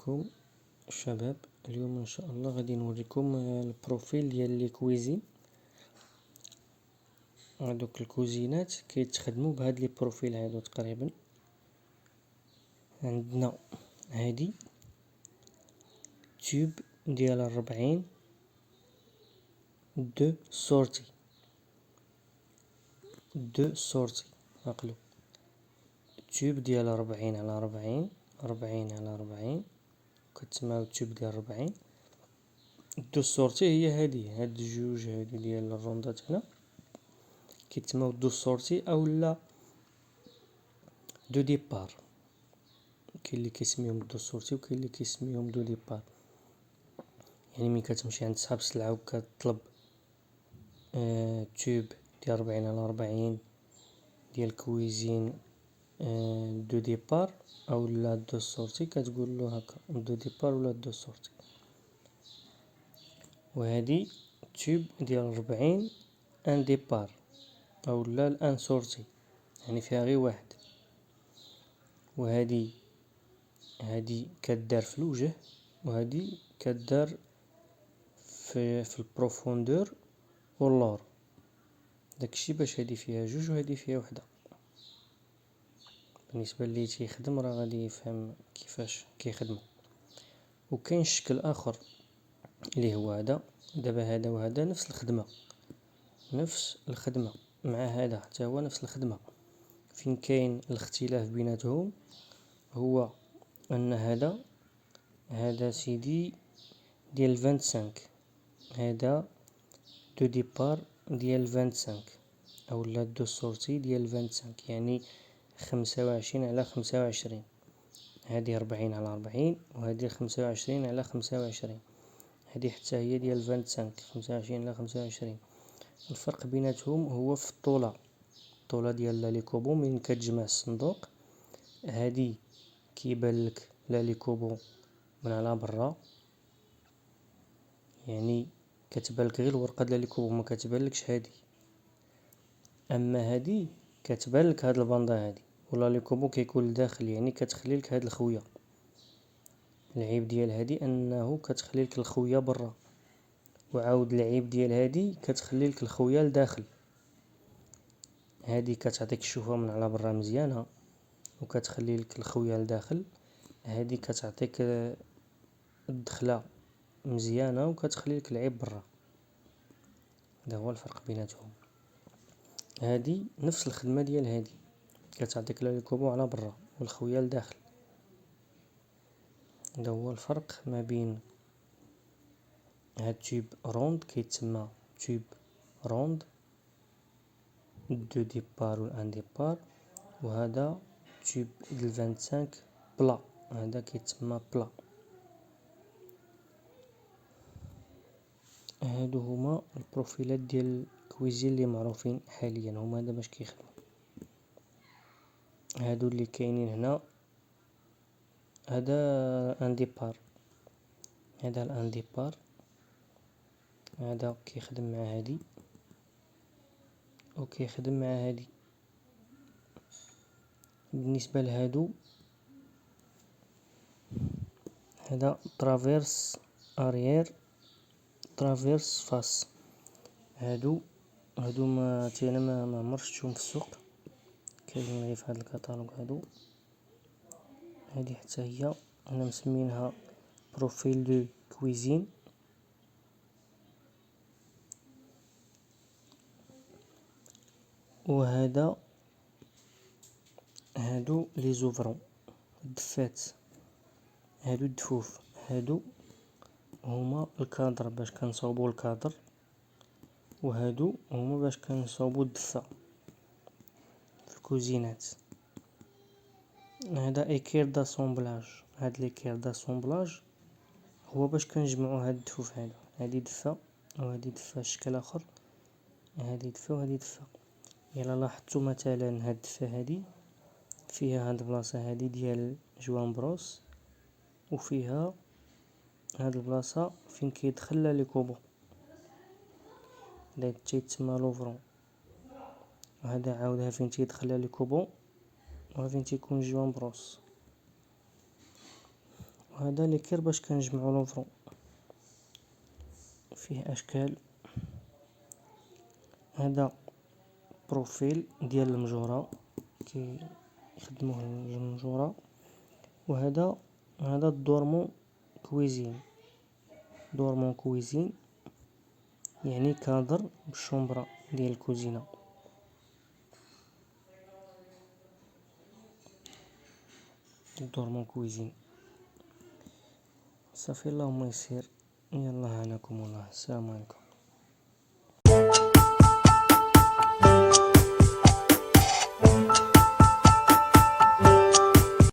عليكم الشباب. اليوم ان شاء الله غادي نوريكم البروفيل ديال لي كويزين. هادوك الكوزينات كيتخدموا بهاد لي بروفيل هادو تقريبا. عندنا هادي تيوب ديال 40 دو سورتي عقلو، تيوب ديال 40 على 40 40 على 40 كتسمعو التيوب ديال 40. دو سورتي هي هاد الجوج هادي ديال الروندات هنا كيتسماو دو سورتي اولا دو ديبار. كاين اللي كيسميهم دو سورتي وكاين اللي كيسميهم دو ديبار. يعني ملي كتمشي عند صاحب السلعة وكتطلب تيوب ديال 40 على 40 ديال كويزين دو ديبار اولا دو سورتي، كتقول له هكا دو ديبار ولا دو سورتي. وهذه تيوب ديال 40 ان ديبار اولا الان سورتي، يعني فيها غير واحد. وهذه كدار في الوجه، وهذه كدار في البروفوندور واللور. داكشي باش هذه فيها جوج وهذه فيها وحده. بالنسبه اللي تيخدم راه غادي يفهم كيفاش كيخدموا. وكاين شكل اخر اللي هو هذا. دابا هذا وهذا نفس الخدمه مع هذا حتى هو نفس الخدمه. فين كاين الاختلاف بيناتهم هو ان هذا سيدي ديال 25، هذا دو ديبار ديال 25 اولا دو سورتي ديال 25، يعني 25 على 25. هذه 40 على 40 وهذه 25 على 25. هذه حتى هي ديال 25 25 على 25. الفرق بيناتهم هو في الطولة ديال لي كوبو. من كتجمع الصندوق هذه كيبان لك لي كوبو من على برا، يعني كتبان لك غير الورقه ديال لي كوبو، ما كتبان لكش هذه. اما هذه كتبان لك هاد الباندا هذه ولا لي كوبو كيكون لداخل، يعني كتخلي لك هاد الخويه. العيب ديال هذه انه كتخلي لك الخويه برا، وعاود العيب ديال هذه كتخلي لك الخويه لداخل. هذه كتعطيك الشوفه من على برا مزيانه وكتخلي لك الخويه لداخل. هذه كتعطيك الدخله مزيانه وكتخلي لك العيب برا. هذا هو الفرق بيناتهم. هذه نفس الخدمه ديال هذه، كتعطيك لي كوبو على برا والخويه لداخل. هذا هو الفرق ما بين هاد تيوب روند كيتسمى تيوب روند دو ديبار و ان ديبار، وهذا تيوب ديال 25 بلا، هذا كيتسمى بلا. هادو هما البروفيلات ديال الكويزين اللي معروفين حاليا، هما هذا باش كيخدموا. هادو اللي كاينين هنا هذا ان ديبار، هذا الان ديبار، هذا كيخدم مع هادي وكيخدم مع هادي. بالنسبه لهادو هذا ترافيرس اريير ترافيرس فاس. هادو ما انا ما عمرت شفتهم في السوق، كاينين غير في هذا الكاتالوج. هذه حتى هي انا مسمينها بروفيل دو كويزين. وهذا هادو لي زوفرون الدفات، هادو الدفوف، هادو هما الكادر باش كنصاوبوا الكادر، وهادو هما باش كنصاوبوا الدفة في الكوزينات. هذا ايكير داسومبلاج، هاد ليكير داسومبلاج هو باش كنجمعوا هاد الدفوف هادو. هادي دفة وهادي دفة شكل اخر، هادي دفة وهادي دفة. الا لاحظتوا مثلا هاد الدفة هادي فيها هاد البلاصه هادي ديال جوان بروس، وفيها هاد البلاصه فين كيدخل لي كوبو اللي تيتسمى لوفرون. وهذا عاودها فين تيدخل لي كوبو وفين تيكون جوان بروس. وهذا ليكير باش كنجمعو لونفرون، فيه اشكال. هذا بروفيل ديال المجورة كيخدموه المجورة. وهذا الدورمون كويزين. دورمون كويزين يعني كادر بالشومبرا ديال الكوزينة. دورمون كويزين صافي. اللهم يسير. يلا هاناكم الله. السلام عليكم.